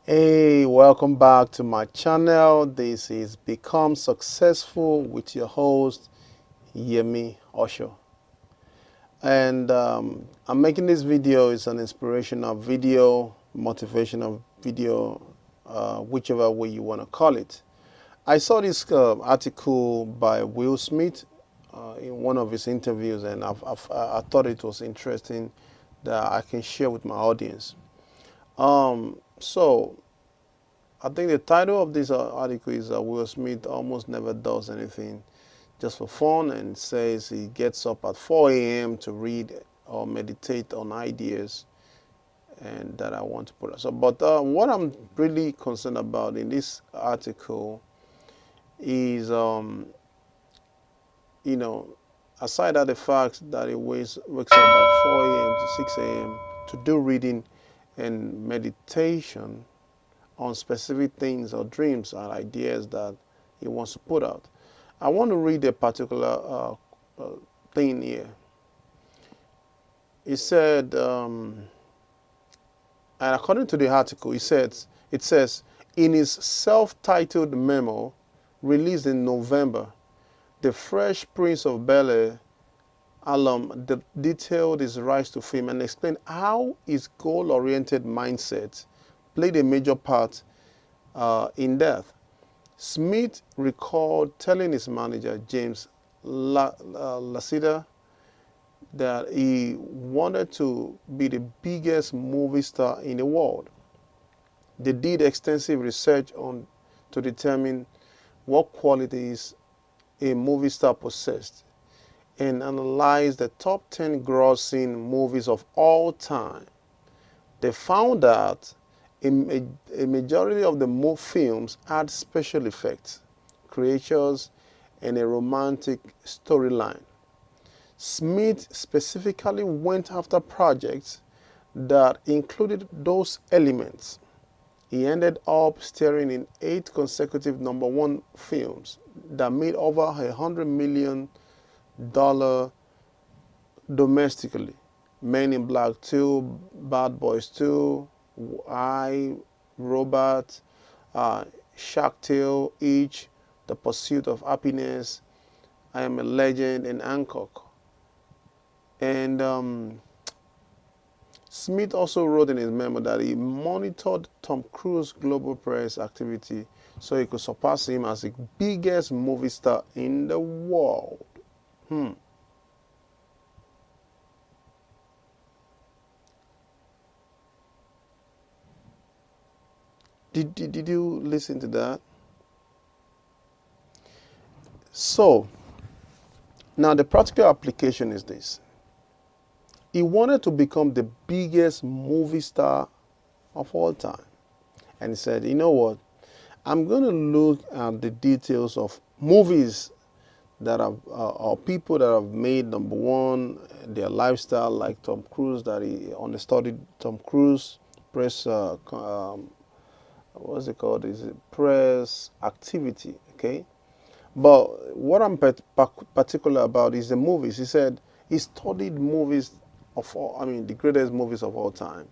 Hey, welcome back to my channel. This is Become Successful with your host, Yemi Osho. And I'm making this video. It's an inspirational video, motivational video, whichever way you want to call it. I saw this article by Will Smith in one of his interviews, and I thought it was interesting that I can share with my audience. So I think the title of this article is Will Smith almost never does anything just for fun and says he gets up at 4 a.m. to read or meditate on ideas and that I want to put up. So, but what I'm really concerned about in this article is, you know, aside of the fact that he wakes up at 4 a.m. to 6 a.m. to do reading and meditation, on specific things or dreams or ideas that he wants to put out. I want to read a particular thing here. He said, and according to the article, it says, in his self-titled memo released in November, the Fresh Prince of Bel-Air alum detailed his rise to fame and explained how his goal-oriented mindset played a major part in death. Smith recalled telling his manager, James Lassiter, that he wanted to be the biggest movie star in the world. They did extensive research to determine what qualities a movie star possessed and analyzed the top 10 grossing movies of all time. They found that a majority of the films had special effects, creatures, and a romantic storyline. Smith specifically went after projects that included those elements. He ended up starring in 8 consecutive #1 films that made over $100 million domestically. Men in Black 2, Bad Boys 2, I, Robot, Shark Tale, Each, The Pursuit of Happiness, I Am a Legend, and Hancock. And Smith also wrote in his memo that he monitored Tom Cruise's global press activity so he could surpass him as the biggest movie star in the world. Did you listen to that? So, now the practical application is this. He wanted to become the biggest movie star of all time. And he said, you know what? I'm going to look at the details of movies that have, or people that have made #1, their lifestyle, like Tom Cruise, that he understudied Tom Cruise, press, what's it called? Is it press activity, okay? But what I'm particular about is the movies. He said he studied movies the greatest movies of all time.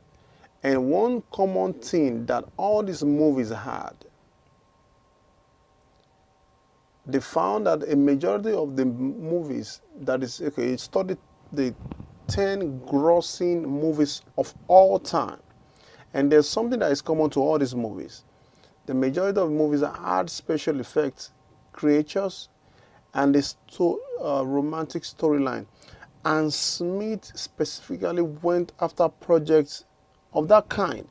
And one common thing that all these movies had, they found that a majority of the movies, that is, okay, he studied the 10 grossing movies of all time. And there's something that is common to all these movies. The majority of movies had special effects, creatures, and a romantic storyline. And Smith specifically went after projects of that kind.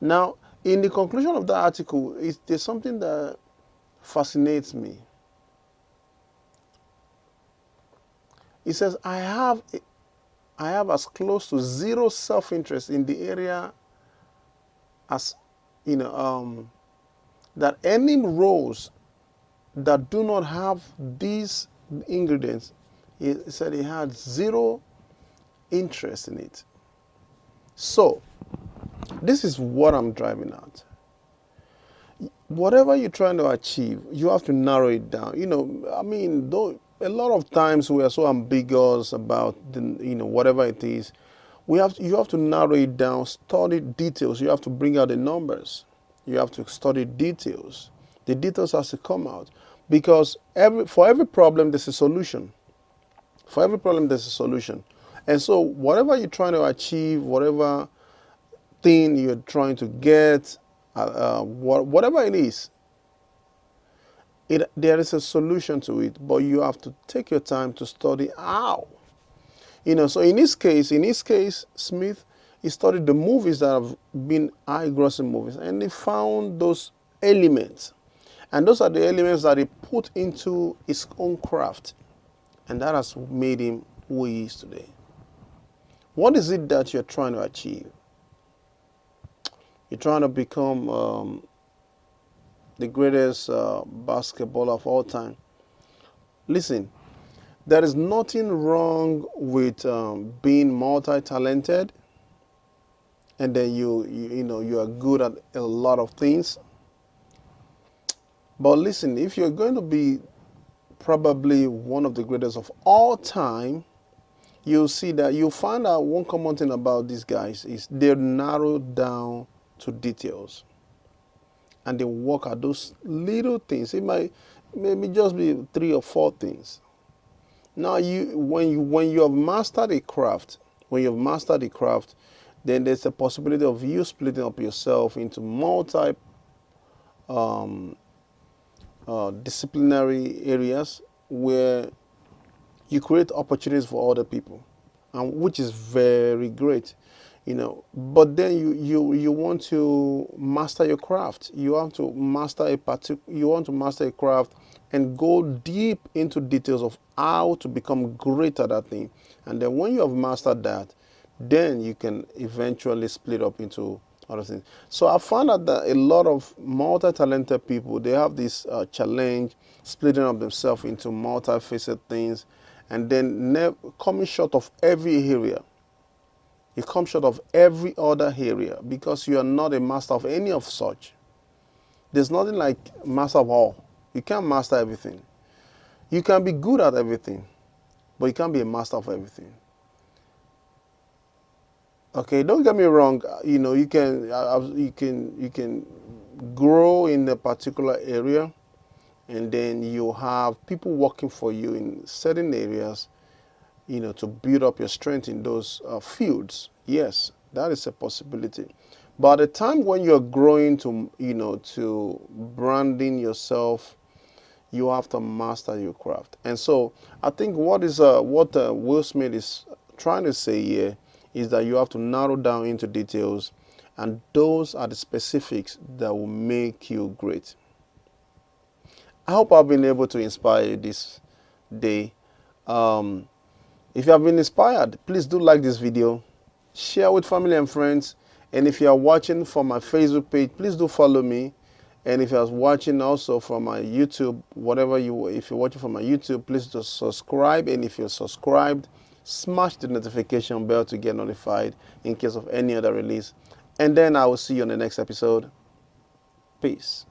Now, in the conclusion of that article, there's something that fascinates me. He says, I have as close to zero self-interest in the area as, that any roles that do not have these ingredients, he said he had zero interest in it. So, this is what I'm driving at. Whatever you're trying to achieve, you have to narrow it down. Though a lot of times we are so ambiguous about whatever it is, You have to narrow it down, study details. You have to bring out the numbers. You have to study details. The details has to come out because for every problem there's a solution. For every problem there's a solution. And so whatever you're trying to achieve, whatever thing you're trying to get, whatever it is, there is a solution to it, but you have to take your time to study how. So in his case, Smith, he studied the movies that have been high-grossing movies, and he found those elements, and those are the elements that he put into his own craft, and that has made him who he is today. What is it that you're trying to achieve? You're trying to become the greatest basketballer of all time. Listen, there is nothing wrong with being multi-talented, and then you are good at a lot of things. But listen, if you're going to be probably one of the greatest of all time, you'll find out one common thing about these guys is they're narrowed down to details, and they work at those little things. It might maybe just be 3 or 4 things. Now, when you have mastered a craft, then there's a possibility of you splitting up yourself into multi disciplinary areas where you create opportunities for other people, and which is very great. But then you want to master your craft. You want to master a craft and go deep into details of how to become great at that thing. And then when you have mastered that, then you can eventually split up into other things. So I found out that a lot of multi-talented people, they have this challenge, splitting up themselves into multi-facet things, and then coming short of every area. You come short of every other area because you are not a master of any of such. There's nothing like master of all. You can't master everything. You can be good at everything, but you can't be a master of everything. Okay, don't get me wrong. You can grow in a particular area, and then you have people working for you in certain areas, to build up your strength in those fields. Yes, that is a possibility. But at the time when you're growing to branding yourself, you have to master your craft. And so I think what Will Smith is trying to say here is that you have to narrow down into details, and those are the specifics that will make you great. I hope I've been able to inspire you this day. If you have been inspired, please do like this video, share with family and friends, and if you are watching from my Facebook page, please do follow me. And if you're watching also from my YouTube, if you're watching from my YouTube, please do subscribe. And if you're subscribed, smash the notification bell to get notified in case of any other release. And then I will see you on the next episode. Peace.